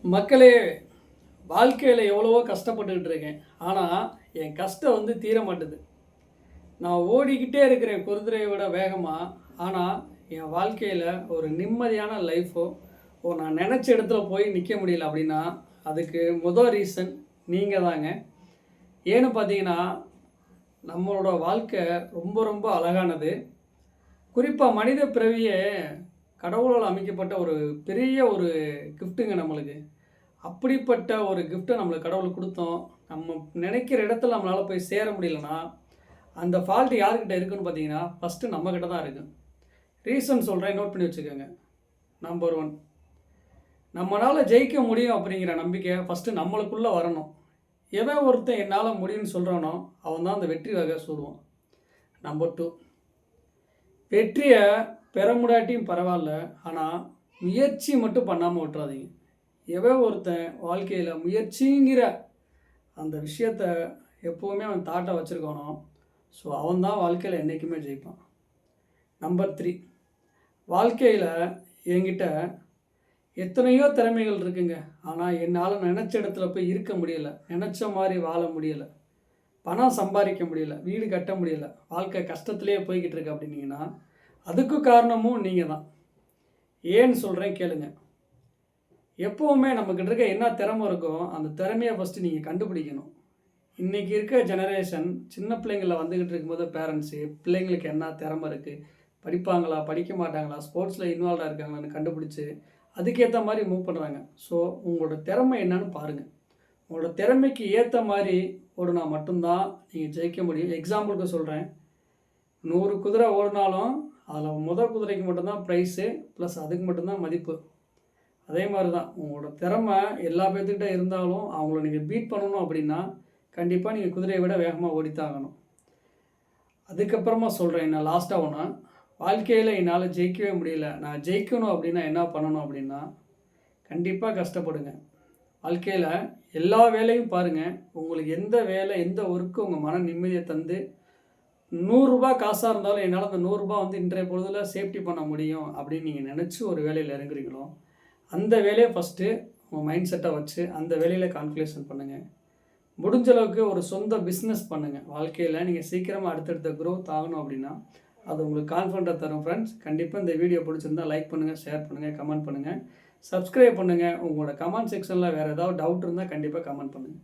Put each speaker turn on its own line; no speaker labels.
மக்களே, வாழ்க்கையில எவ்வளவோ கஷ்டப்பட்டுக்கிட்டு இருக்கேன். ஆனா, என் கஷ்டம் தீர மாட்டுது. நான் ஓடிக்கிட்டே இருக்கிறேன் குதிரைய விட வேகமா. ஆனா, என் வாழ்க்கையில ஒரு நிம்மதியான லைஃபோ, நான் நெனச்ச இடத்துல போய் நிக்க முடியல அப்படின்னா, அதுக்கு ரீசன் நீங்க தாங்க. ஏன்னு பார்த்தீங்கன்னா, நம்மளோட வாழ்க்கை ரொம்ப ரொம்ப அழகானது. குறிப்பா மனித பிறவியே கடவுளால் அமைக்கப்பட்ட ஒரு பெரிய ஒரு கிஃப்ட்டுங்க நம்மளுக்கு. அப்படிப்பட்ட ஒரு கிஃப்ட்ட நம்மளுக்கு கடவுள் குடுத்தோம். நம்ம நினைக்கிற இடத்துல நம்மளால போய் சேர முடியலன்னா, அந்த ஃபால்ட் யார்கிட்ட இருக்குன்னு பார்த்தீங்கன்னா, ஃபர்ஸ்ட்டு நம்மகிட்ட தான் இருக்கு. ரீசன் சொல்றேன், நோட் பண்ணி வச்சுக்கோங்க. நம்பர் 1, நம்மனால ஜெயிக்க முடியும் அப்படிங்கிற நம்பிக்கை ஃபர்ஸ்ட்டு நம்மளுக்குள்ள வரணும். எவன் ஒருத்தன் என்னால முடியும்னு சொல்றானோ, அவன் தான் அந்த வெற்றி வாகை சூடுவான். நம்பர் 2, வெற்றிய பெற முடியாட்டியும் பரவால்ல. ஆனா, முயற்சி மட்டும் பண்ணாம விட்றாதீங்க. எவன் ஒருத்தன் வாழ்க்கையில முயற்சிங்கிற அந்த விஷயத்த எப்போவுமே அவன் தாட்டை வச்சுருக்கானோ, ஸோ அவன் தான் வாழ்க்கையில் என்றைக்குமே ஜெயிப்பான். நம்பர் 3, வாழ்க்கையில் என்கிட்ட எத்தனையோ திறமைகள் இருக்குங்க. ஆனால் என்னால் நினச்ச இடத்துல போய் இருக்க முடியலை, நினச்ச மாதிரி வாழ முடியலை, பணம் சம்பாதிக்க முடியல, வீடு கட்ட முடியல, வாழ்க்கை கஷ்டத்துலேயே போய்கிட்டு இருக்கு அப்படின்னீங்கன்னா, அதுக்கு காரணமும் நீங்கள் தான். ஏன்னு சொல்கிறேன் கேளுங்க. எப்போவுமே நம்மக்கிட்ட இருக்க என்ன திறமை இருக்கோ அந்த திறமையை ஃபஸ்ட்டு நீங்கள் கண்டுபிடிக்கணும். இன்றைக்கி இருக்க ஜெனரேஷன் சின்ன பிள்ளைங்கள வந்துக்கிட்டு இருக்கும்போது பேரண்ட்ஸு பிள்ளைங்களுக்கு என்ன திறமை இருக்குது, படிப்பாங்களா படிக்க மாட்டாங்களா, ஸ்போர்ட்ஸில் இன்வால்வாக இருக்காங்களான்னு கண்டுபிடிச்சி அதுக்கேற்ற மாதிரி மூவ் பண்ணுறாங்க. ஸோ உங்களோட திறமை என்னன்னு பாருங்கள். உங்களோட திறமைக்கு ஏற்ற மாதிரி ஓடுனா மட்டும்தான் நீங்கள் ஜெயிக்க முடியும். எக்ஸாம்பிளுக்கு சொல்கிறேன், 100 குதிரை ஓடினாலும் அதில் குதிரைக்கு மட்டும்தான் ப்ரைஸு, ப்ளஸ் அதுக்கு மட்டும்தான் மதிப்பு. அதே மாதிரி தான் உங்களோட திறமை எல்லா பேர்த்துக்கிட்ட இருந்தாலும் அவங்கள நீங்கள் பீட் பண்ணணும் அப்படின்னா கண்டிப்பாக நீங்கள் குதிரையை விட வேகமாக ஓடித்தான் ஆகணும். அதுக்கப்புறமா சொல்கிறேன், என்ன லாஸ்ட்டாக ஒன்று, வாழ்க்கையில் என்னால் ஜெயிக்கவே முடியல, நான் ஜெயிக்கணும் அப்படின்னா என்ன பண்ணணும் அப்படின்னா, கண்டிப்பாக கஷ்டப்படுங்க. வாழ்க்கையில் எல்லா வேலையும் பாருங்கள். உங்களுக்கு எந்த வேலை எந்த ஒர்க்கு உங்கள் மன நிம்மதியை தந்து 100 ரூபா காசாக இருந்தாலும் என்னால் அந்த 100 ரூபா இன்றைய பொழுதில் சேஃப்டி பண்ண முடியும் அப்படின்னு நீங்கள் நினச்சி ஒரு வேலையில் இறங்குறீங்களோ, அந்த வேலையை ஃபஸ்ட்டு உங்கள் மைண்ட் செட்டை வச்சு அந்த வேலையில் கால்குலேஷன் பண்ணுங்கள். முடிஞ்ச அளவுக்கு ஒரு சொந்த பிஸ்னஸ் பண்ணுங்கள். வாழ்க்கையில் நீங்கள் சீக்கிரமாக அடுத்தடுத்த க்ரோத் ஆகணும் அப்படின்னா அது உங்களுக்கு கான்ஃபிடண்ட்டாக தரும். ஃப்ரெண்ட்ஸ், கண்டிப்பாக இந்த வீடியோ பிடிச்சிருந்தால் லைக் பண்ணுங்கள், ஷேர் பண்ணுங்கள், கமெண்ட் பண்ணுங்கள், சப்ஸ்கிரைப் பண்ணுங்கள். உங்களோட கமெண்ட் செக்ஷனில் வேறு ஏதாவது டவுட் இருந்தால் கண்டிப்பாக கமெண்ட் பண்ணுங்கள்.